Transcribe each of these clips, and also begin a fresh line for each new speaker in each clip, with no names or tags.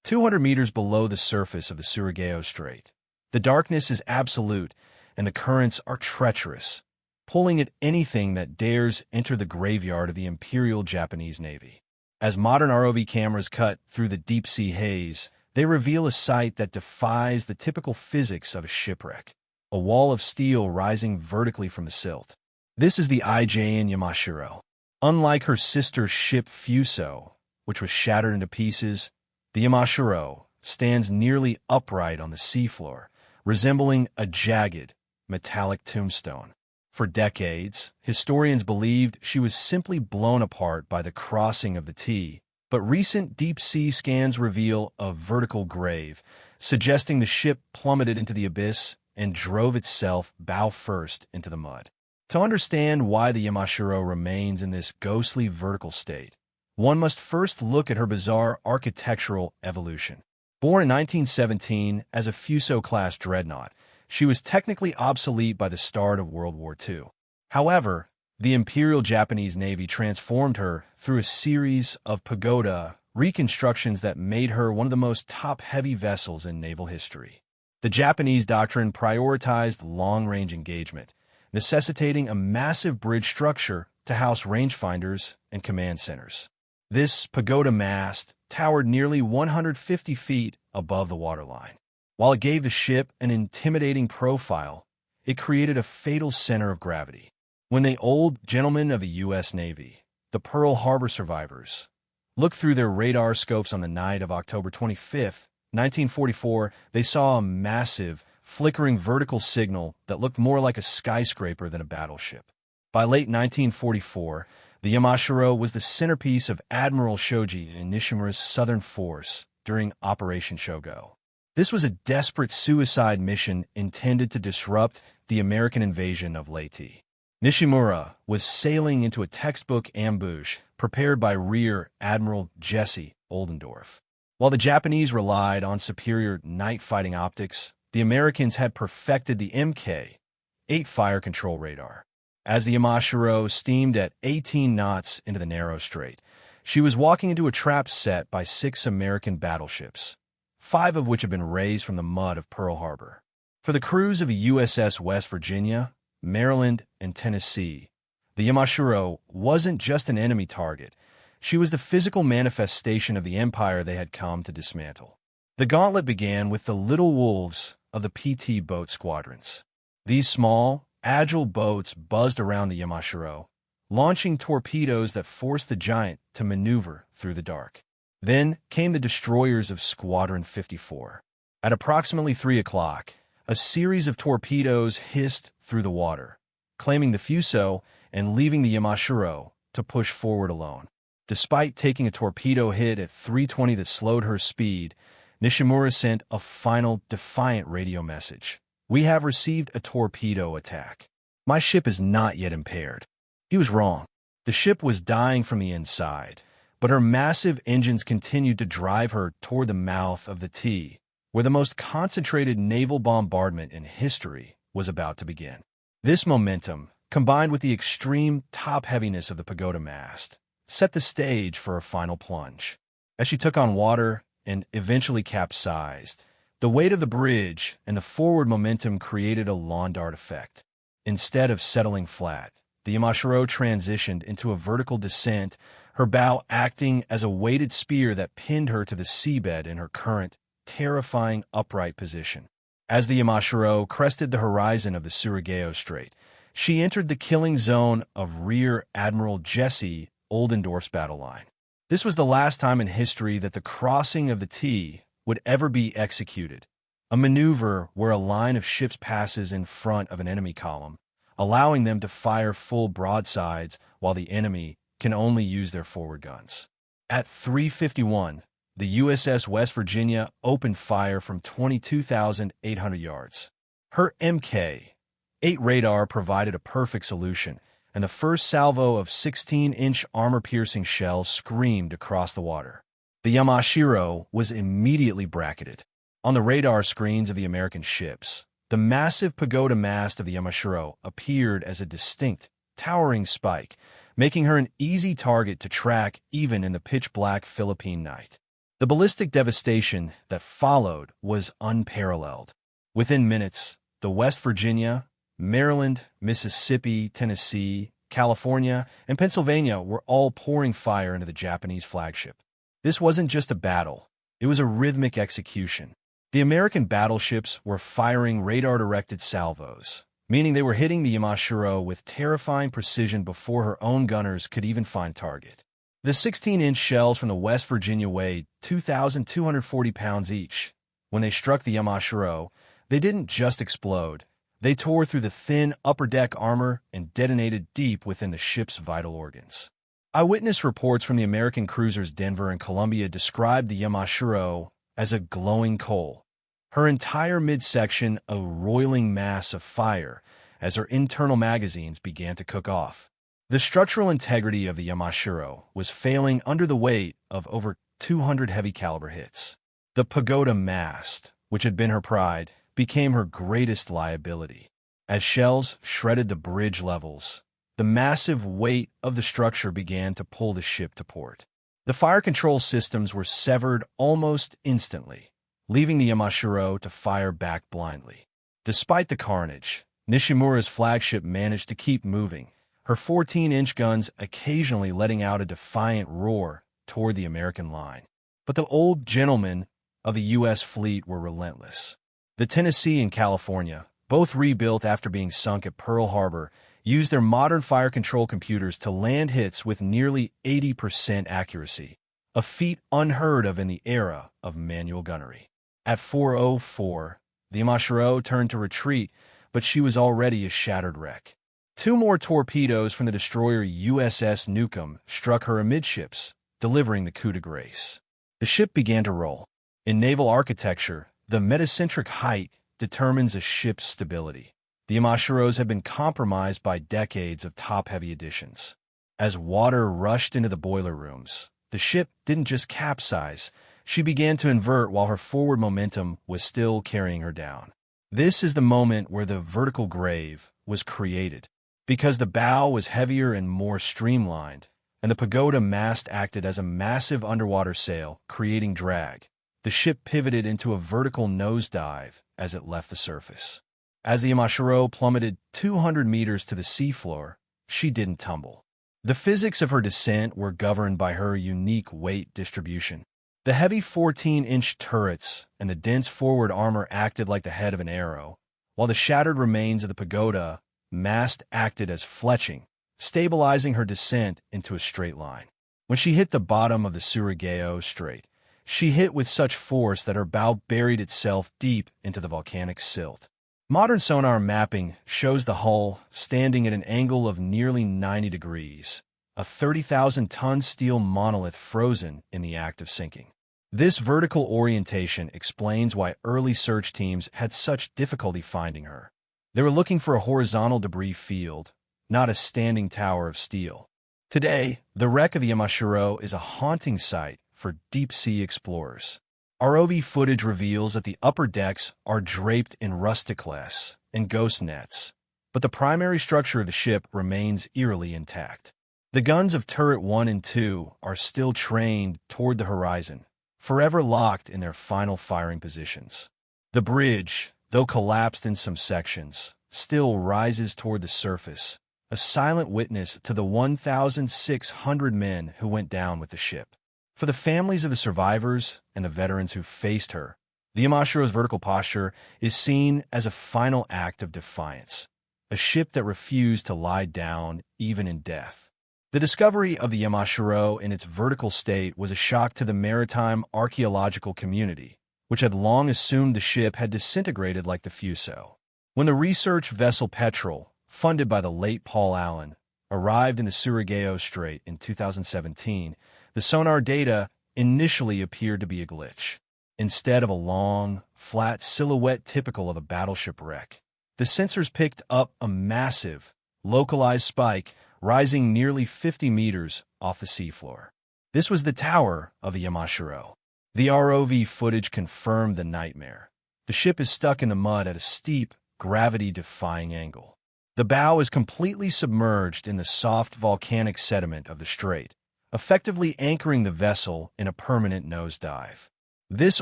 200 meters below the surface of the Surigao Strait. The darkness is absolute, and the currents are treacherous, pulling at anything that dares enter the graveyard of the Imperial Japanese Navy. As modern ROV cameras cut through the deep-sea haze, they reveal a sight that defies the typical physics of a shipwreck, a wall of steel rising vertically from the silt. This is the IJN Yamashiro. Unlike her sister ship Fusō, which was shattered into pieces, the Yamashiro stands nearly upright on the seafloor, resembling a jagged, metallic tombstone. For decades, historians believed she was simply blown apart by the crossing of the T, but recent deep-sea scans reveal a vertical grave, suggesting the ship plummeted into the abyss and drove itself bow-first into the mud. To understand why the Yamashiro remains in this ghostly vertical state, one must first look at her bizarre architectural evolution. Born in 1917 as a Fusō-class dreadnought, she was technically obsolete by the start of World War II. However, the Imperial Japanese Navy transformed her through a series of pagoda reconstructions that made her one of the most top-heavy vessels in naval history. The Japanese doctrine prioritized long-range engagement, necessitating a massive bridge structure to house rangefinders and command centers. This pagoda mast towered nearly 150 feet above the waterline. While it gave the ship an intimidating profile, it created a fatal center of gravity. When the old gentlemen of the U.S. Navy, the Pearl Harbor survivors, looked through their radar scopes on the night of October 25, 1944, they saw a massive, flickering vertical signal that looked more like a skyscraper than a battleship. By late 1944, the Yamashiro was the centerpiece of Admiral Shoji Nishimura's Southern Force during Operation Shogo. This was a desperate suicide mission intended to disrupt the American invasion of Leyte. Nishimura was sailing into a textbook ambush prepared by Rear Admiral Jesse Oldendorf. While the Japanese relied on superior night-fighting optics, the Americans had perfected the Mk-8 fire control radar. As the Yamashiro steamed at 18 knots into the narrow strait, she was walking into a trap set by 6 American battleships, 5 of which had been raised from the mud of Pearl Harbor. For the crews of the USS West Virginia, Maryland, and Tennessee, the Yamashiro wasn't just an enemy target. She was the physical manifestation of the empire they had come to dismantle. The gauntlet began with the Little Wolves of the PT boat squadrons. These small, agile boats buzzed around the Yamashiro, launching torpedoes that forced the giant to maneuver through the dark. Then came the destroyers of Squadron 54. At approximately 3 o'clock, a series of torpedoes hissed through the water, claiming the Fusō and leaving the Yamashiro to push forward alone. Despite taking a torpedo hit at 320 that slowed her speed, Nishimura sent a final defiant radio message. "We have received a torpedo attack. My ship is not yet impaired." He was wrong. The ship was dying from the inside, but her massive engines continued to drive her toward the mouth of the T, where the most concentrated naval bombardment in history was about to begin. This momentum, combined with the extreme top-heaviness of the pagoda mast, set the stage for a final plunge. As she took on water and eventually capsized, the weight of the bridge and the forward momentum created a lawn dart effect. Instead of settling flat, the Yamashiro transitioned into a vertical descent, her bow acting as a weighted spear that pinned her to the seabed in her current, terrifying upright position. As the Yamashiro crested the horizon of the Surigao Strait, she entered the killing zone of Rear Admiral Jesse Oldendorf's battle line. This was the last time in history that the crossing of the T would ever be executed, a maneuver where a line of ships passes in front of an enemy column, allowing them to fire full broadsides while the enemy can only use their forward guns. At 3:51, the USS West Virginia opened fire from 22,800 yards. Her Mk-8 radar provided a perfect solution, and the first salvo of 16-inch armor-piercing shells screamed across the water. The Yamashiro was immediately bracketed. On the radar screens of the American ships, the massive pagoda mast of the Yamashiro appeared as a distinct, towering spike, making her an easy target to track even in the pitch-black Philippine night. The ballistic devastation that followed was unparalleled. Within minutes, the West Virginia, Maryland, Mississippi, Tennessee, California, and Pennsylvania were all pouring fire into the Japanese flagship. This wasn't just a battle. It was a rhythmic execution. The American battleships were firing radar-directed salvos, meaning they were hitting the Yamashiro with terrifying precision before her own gunners could even find target. The 16-inch shells from the West Virginia weighed 2,240 pounds each. When they struck the Yamashiro, they didn't just explode. They tore through the thin upper-deck armor and detonated deep within the ship's vital organs. Eyewitness reports from the American cruisers Denver and Columbia described the Yamashiro as a glowing coal, her entire midsection a roiling mass of fire as her internal magazines began to cook off. The structural integrity of the Yamashiro was failing under the weight of over 200 heavy-caliber hits. The pagoda mast, which had been her pride, became her greatest liability. As shells shredded the bridge levels, the massive weight of the structure began to pull the ship to port. The fire control systems were severed almost instantly, leaving the Yamashiro to fire back blindly. Despite the carnage, Nishimura's flagship managed to keep moving, her 14-inch guns occasionally letting out a defiant roar toward the American line. But the old gentlemen of the U.S. fleet were relentless. The Tennessee and California, both rebuilt after being sunk at Pearl Harbor, used their modern fire control computers to land hits with nearly 80% accuracy, a feat unheard of in the era of manual gunnery. At 4:04, the Yamashiro turned to retreat, but she was already a shattered wreck. Two more torpedoes from the destroyer USS Newcomb struck her amidships, delivering the coup de grace. The ship began to roll. In naval architecture, the metacentric height determines a ship's stability. The Yamashiros had been compromised by decades of top-heavy additions. As water rushed into the boiler rooms, the ship didn't just capsize, she began to invert while her forward momentum was still carrying her down. This is the moment where the vertical grave was created. Because the bow was heavier and more streamlined, and the pagoda mast acted as a massive underwater sail, creating drag, the ship pivoted into a vertical nosedive as it left the surface. As the Yamashiro plummeted 200 meters to the seafloor, she didn't tumble. The physics of her descent were governed by her unique weight distribution. The heavy 14-inch turrets and the dense forward armor acted like the head of an arrow, while the shattered remains of the pagoda mast acted as fletching, stabilizing her descent into a straight line. When she hit the bottom of the Surigao Strait, she hit with such force that her bow buried itself deep into the volcanic silt. Modern sonar mapping shows the hull standing at an angle of nearly 90 degrees, a 30,000-ton steel monolith frozen in the act of sinking. This vertical orientation explains why early search teams had such difficulty finding her. They were looking for a horizontal debris field, not a standing tower of steel. Today, the wreck of the Yamashiro is a haunting sight for deep-sea explorers. ROV footage reveals that the upper decks are draped in rusticless and ghost nets, but the primary structure of the ship remains eerily intact. The guns of turret 1 and 2 are still trained toward the horizon, forever locked in their final firing positions. The bridge, though collapsed in some sections, still rises toward the surface, a silent witness to the 1,600 men who went down with the ship. For the families of the survivors and the veterans who faced her, the Yamashiro's vertical posture is seen as a final act of defiance, a ship that refused to lie down even in death. The discovery of the Yamashiro in its vertical state was a shock to the maritime archaeological community, which had long assumed the ship had disintegrated like the Fusō. When the research vessel Petrel, funded by the late Paul Allen, arrived in the Surigao Strait in 2017, the sonar data initially appeared to be a glitch. Instead of a long, flat silhouette typical of a battleship wreck, the sensors picked up a massive, localized spike rising nearly 50 meters off the seafloor. This was the tower of the Yamashiro. The ROV footage confirmed the nightmare. The ship is stuck in the mud at a steep, gravity-defying angle. The bow is completely submerged in the soft volcanic sediment of the strait, effectively anchoring the vessel in a permanent nosedive. This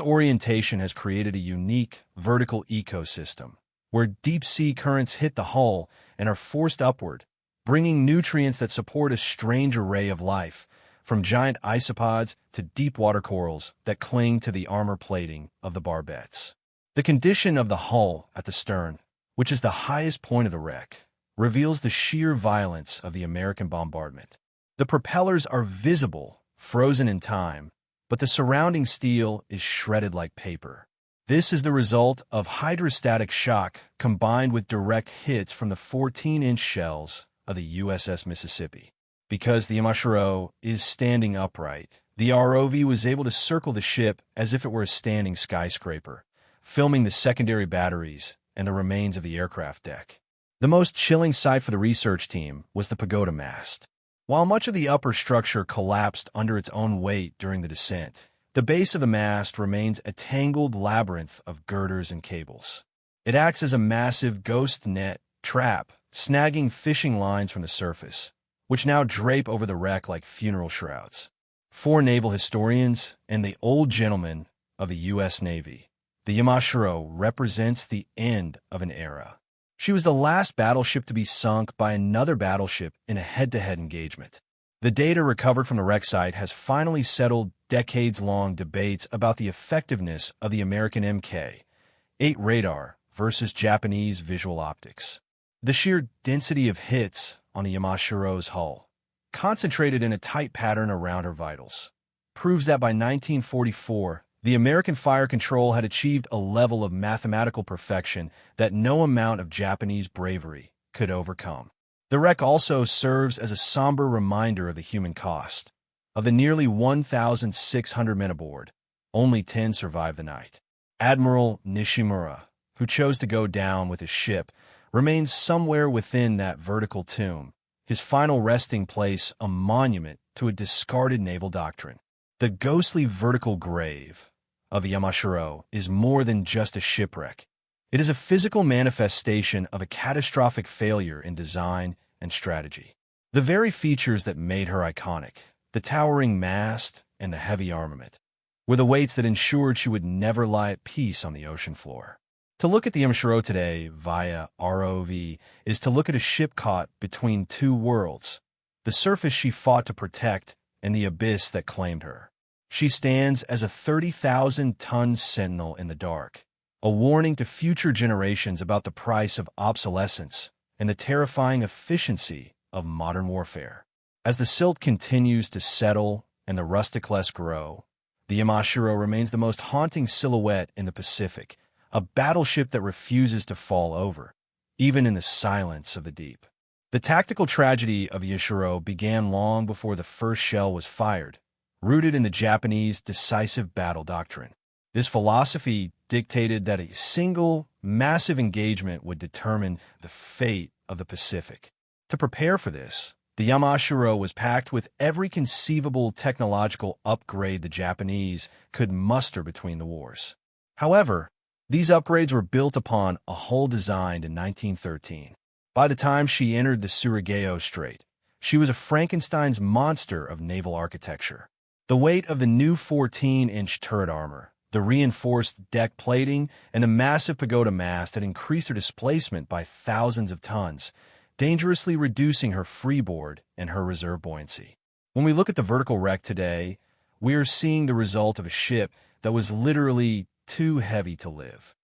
orientation has created a unique vertical ecosystem, where deep-sea currents hit the hull and are forced upward, bringing nutrients that support a strange array of life, from giant isopods to deep-water corals that cling to the armor plating of the barbettes. The condition of the hull at the stern, which is the highest point of the wreck, reveals the sheer violence of the American bombardment. The propellers are visible, frozen in time, but the surrounding steel is shredded like paper. This is the result of hydrostatic shock combined with direct hits from the 14-inch shells of the USS Mississippi. Because the Yamashiro is standing upright, the ROV was able to circle the ship as if it were a standing skyscraper, filming the secondary batteries and the remains of the aircraft deck. The most chilling sight for the research team was the pagoda mast. While much of the upper structure collapsed under its own weight during the descent, the base of the mast remains a tangled labyrinth of girders and cables. It acts as a massive ghost net trap, snagging fishing lines from the surface, which now drape over the wreck like funeral shrouds. For naval historians and the old gentlemen of the U.S. Navy, the Yamashiro represents the end of an era. She was the last battleship to be sunk by another battleship in a head-to-head engagement. The data recovered from the wreck site has finally settled decades-long debates about the effectiveness of the American Mk-8 radar versus Japanese visual optics. The sheer density of hits on the Yamashiro's hull, concentrated in a tight pattern around her vitals, proves that by 1944, the American fire control had achieved a level of mathematical perfection that no amount of Japanese bravery could overcome. The wreck also serves as a somber reminder of the human cost. Of the nearly 1,600 men aboard, only 10 survived the night. Admiral Nishimura, who chose to go down with his ship, remains somewhere within that vertical tomb, his final resting place a monument to a discarded naval doctrine. The ghostly vertical grave of the Yamashiro is more than just a shipwreck. It is a physical manifestation of a catastrophic failure in design and strategy. The very features that made her iconic, the towering mast and the heavy armament, were the weights that ensured she would never lie at peace on the ocean floor. To look at the Yamashiro today via ROV is to look at a ship caught between two worlds, the surface she fought to protect and the abyss that claimed her. She stands as a 30,000-ton sentinel in the dark, a warning to future generations about the price of obsolescence and the terrifying efficiency of modern warfare. As the silt continues to settle and the rusticless grow, the Yamashiro remains the most haunting silhouette in the Pacific, a battleship that refuses to fall over, even in the silence of the deep. The tactical tragedy of Yamashiro began long before the first shell was fired, rooted in the Japanese decisive battle doctrine. This philosophy dictated that a single, massive engagement would determine the fate of the Pacific. To prepare for this, the Yamashiro was packed with every conceivable technological upgrade the Japanese could muster between the wars. However, these upgrades were built upon a hull designed in 1913. By the time she entered the Surigao Strait, she was a Frankenstein's monster of naval architecture. The weight of the new 14-inch turret armor, the reinforced deck plating, and a massive pagoda mast had increased her displacement by thousands of tons, dangerously reducing her freeboard and her reserve buoyancy. When we look at the vertical wreck today, we are seeing the result of a ship that was literally too heavy to live.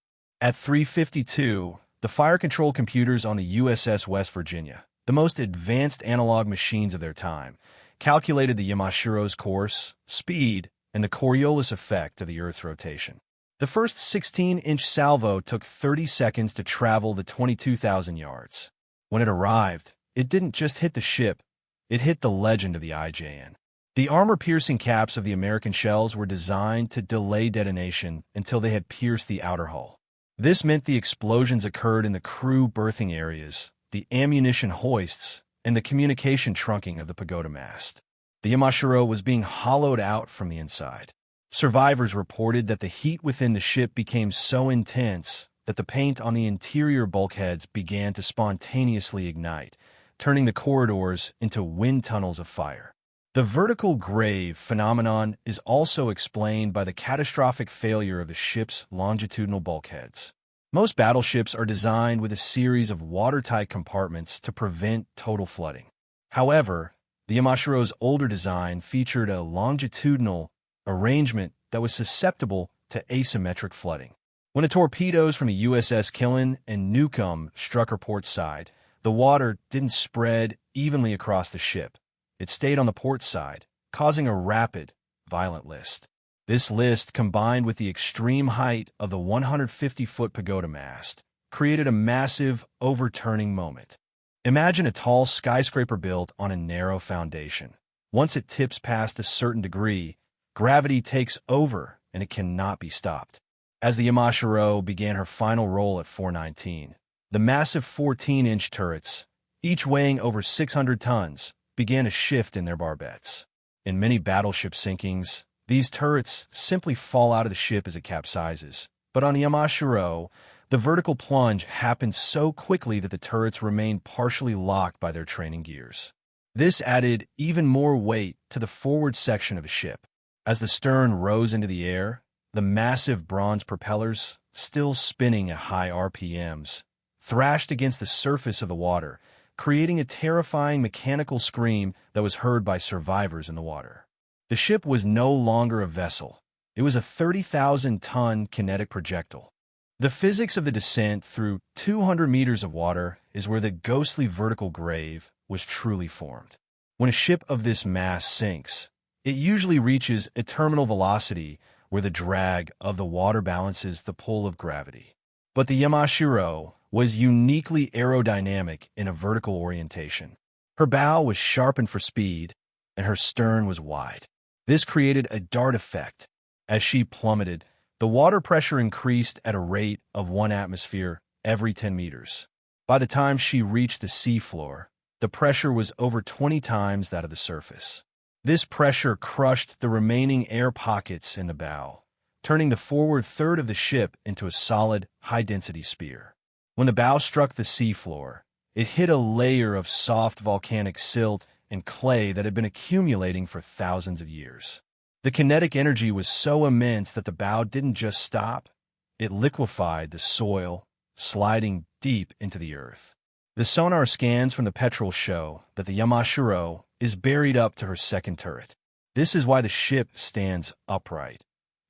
At 3:52, the fire control computers on the USS West Virginia, the most advanced analog machines of their time, calculated the Yamashiro's course, speed, and the Coriolis effect of the Earth's rotation. The first 16-inch salvo took 30 seconds to travel the 22,000 yards. When it arrived, it didn't just hit the ship, it hit the legend of the IJN. The armor-piercing caps of the American shells were designed to delay detonation until they had pierced the outer hull. This meant the explosions occurred in the crew berthing areas, the ammunition hoists, and the communication trunking of the pagoda mast. The Yamashiro was being hollowed out from the inside. Survivors reported that the heat within the ship became so intense that the paint on the interior bulkheads began to spontaneously ignite, turning the corridors into wind tunnels of fire. The vertical grave phenomenon is also explained by the catastrophic failure of the ship's longitudinal bulkheads. Most battleships are designed with a series of watertight compartments to prevent total flooding. However, the Yamashiro's older design featured a longitudinal arrangement that was susceptible to asymmetric flooding. When the torpedoes from the USS Killen and Newcomb struck her port side, the water didn't spread evenly across the ship. It stayed on the port side, causing a rapid, violent list. This list, combined with the extreme height of the 150-foot pagoda mast, created a massive, overturning moment. Imagine a tall skyscraper built on a narrow foundation. Once it tips past a certain degree, gravity takes over and it cannot be stopped. As the Yamashiro began her final roll at 419, the massive 14-inch turrets, each weighing over 600 tons, began to shift in their barbettes. In many battleship sinkings, these turrets simply fall out of the ship as it capsizes. But on the Yamashiro, the vertical plunge happened so quickly that the turrets remained partially locked by their training gears. This added even more weight to the forward section of the ship. As the stern rose into the air, the massive bronze propellers, still spinning at high RPMs, thrashed against the surface of the water, creating a terrifying mechanical scream that was heard by survivors in the water. The ship was no longer a vessel. It was a 30,000-ton kinetic projectile. The physics of the descent through 200 meters of water is where the ghostly vertical grave was truly formed. When a ship of this mass sinks, it usually reaches a terminal velocity where the drag of the water balances the pull of gravity. But the Yamashiro was uniquely aerodynamic in a vertical orientation. Her bow was sharpened for speed, and her stern was wide. This created a dart effect. As she plummeted, the water pressure increased at a rate of 1 atmosphere every 10 meters. By the time she reached the seafloor, the pressure was over 20 times that of the surface. This pressure crushed the remaining air pockets in the bow, turning the forward third of the ship into a solid, high-density spear. When the bow struck the seafloor, it hit a layer of soft volcanic silt and clay that had been accumulating for thousands of years. The kinetic energy was so immense that the bow didn't just stop, it liquefied the soil, sliding deep into the earth. The sonar scans from the petrel show that the Yamashiro is buried up to her second turret. This is why the ship stands upright.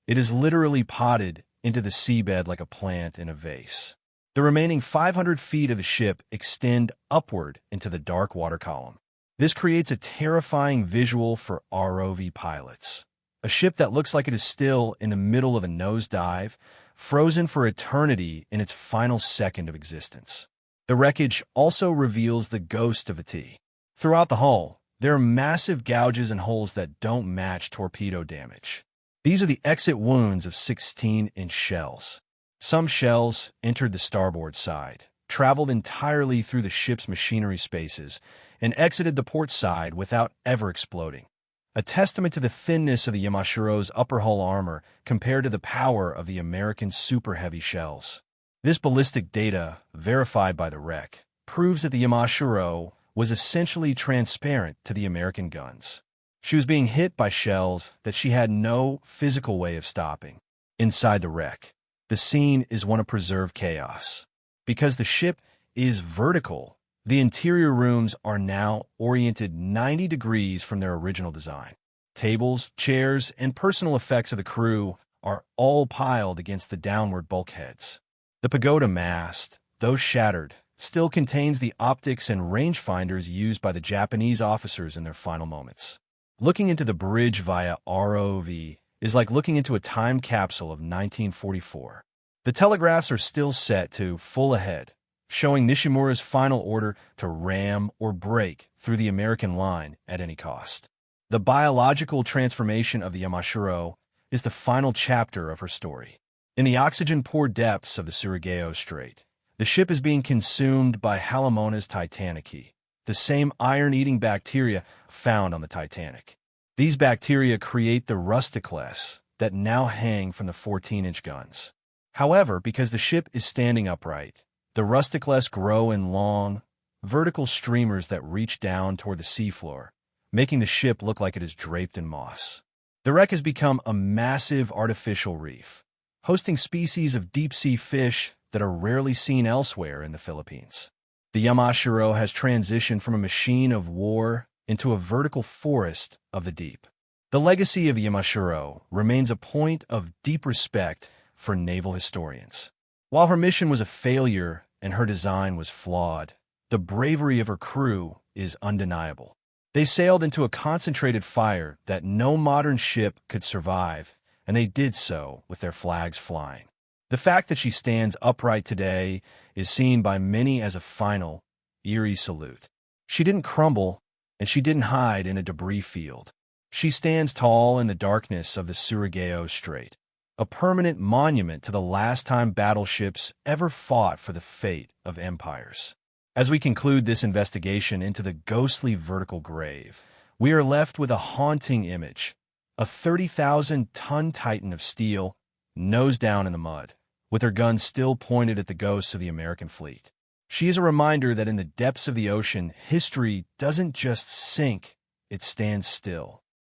It is literally potted into the seabed like a plant in a vase. The remaining 500 feet of the ship extend upward into the dark water column. This creates a terrifying visual for ROV pilots. A ship that looks like it is still in the middle of a nosedive, frozen for eternity in its final second of existence. The wreckage also reveals the ghost of a T. Throughout the hull, there are massive gouges and holes that don't match torpedo damage. These are the exit wounds of 16-inch shells. Some shells entered the starboard side, traveled entirely through the ship's machinery spaces, and exited the port side without ever exploding. A testament to the thinness of the Yamashiro's upper hull armor compared to the power of the American super heavy shells. This ballistic data, verified by the wreck, proves that the Yamashiro was essentially transparent to the American guns. She was being hit by shells that she had no physical way of stopping. Inside the wreck, the scene is one of preserved chaos. Because the ship is vertical, the interior rooms are now oriented 90 degrees from their original design. Tables, chairs, and personal effects of the crew are all piled against the downward bulkheads. The pagoda mast, though shattered, still contains the optics and rangefinders used by the Japanese officers in their final moments. Looking into the bridge via ROV is like looking into a time capsule of 1944. The telegraphs are still set to full ahead, showing Nishimura's final order to ram or break through the American line at any cost. The biological transformation of the Yamashiro is the final chapter of her story. In the oxygen-poor depths of the Surigao Strait, the ship is being consumed by Halomonas titanici, the same iron-eating bacteria found on the Titanic. These bacteria create the rusticles that now hang from the 14-inch guns. However, because the ship is standing upright, the rusticles grow in long, vertical streamers that reach down toward the seafloor, making the ship look like it is draped in moss. The wreck has become a massive artificial reef, hosting species of deep-sea fish that are rarely seen elsewhere in the Philippines. The Yamashiro has transitioned from a machine of war into a vertical forest of the deep. The legacy of Yamashiro remains a point of deep respect for naval historians. While her mission was a failure and her design was flawed, the bravery of her crew is undeniable. They sailed into a concentrated fire that no modern ship could survive, and they did so with their flags flying. The fact that she stands upright today is seen by many as a final, eerie salute. She didn't crumble, and she didn't hide in a debris field. She stands tall in the darkness of the Surigao Strait, a permanent monument to the last time battleships ever fought for the fate of empires. As we conclude this investigation into the ghostly vertical grave, we are left with a haunting image, a 30,000-ton titan of steel, nose down in the mud, with her guns still pointed at the ghosts of the American fleet. She is a reminder that in the depths of the ocean, history doesn't just sink, it stands still.